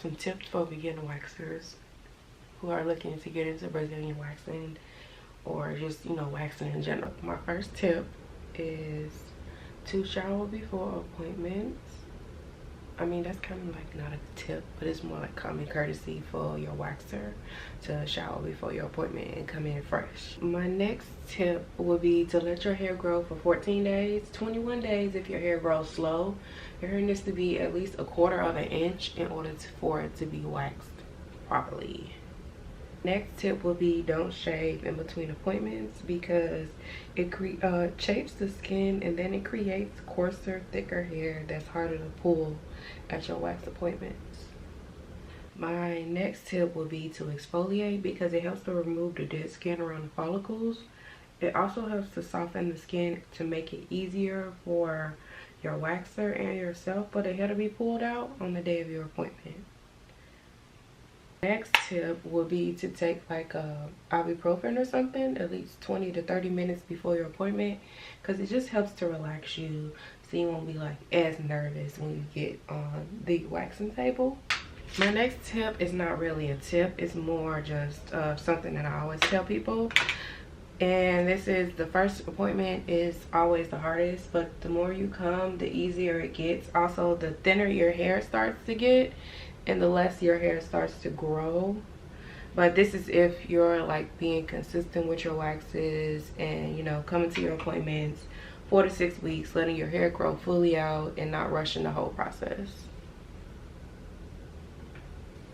some tips for beginner waxers who are looking to get into Brazilian waxing or just, you know, waxing in general. My first tip is to shower before appointments. I mean, that's kind of like not a tip, but it's more like common courtesy for your waxer to shower before your appointment and come in fresh. My next tip would be to let your hair grow for 14 days, 21 days if your hair grows slow. Your hair needs to be at least 1/4 of an inch in order for it to be waxed properly. Next tip will be don't shave in between appointments because it chafes the skin and then it creates coarser, thicker hair that's harder to pull at your wax appointments. My next tip will be to exfoliate because it helps to remove the dead skin around the follicles. It also helps to soften the skin to make it easier for your waxer and yourself for the hair to be pulled out on the day of your appointment. Next tip will be to take like a ibuprofen or something at least 20 to 30 minutes before your appointment because it just helps to relax you so you won't be like as nervous when you get on the waxing table. My next tip is not really a tip, it's more just something that I always tell people, and this is the first appointment is always the hardest, but the more you come the easier it gets. Also, the thinner your hair starts to get and the less your hair starts to grow. But this is if you're like being consistent with your waxes and, you know, coming to your appointments 4 to 6 weeks, letting your hair grow fully out and not rushing the whole process.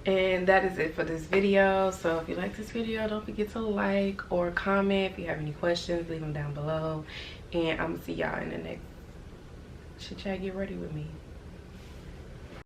And that is it for this video. So if you like this video, don't forget to like or comment. If you have any questions, leave them down below, and I'm gonna see y'all in the next chit chat. Get ready with me.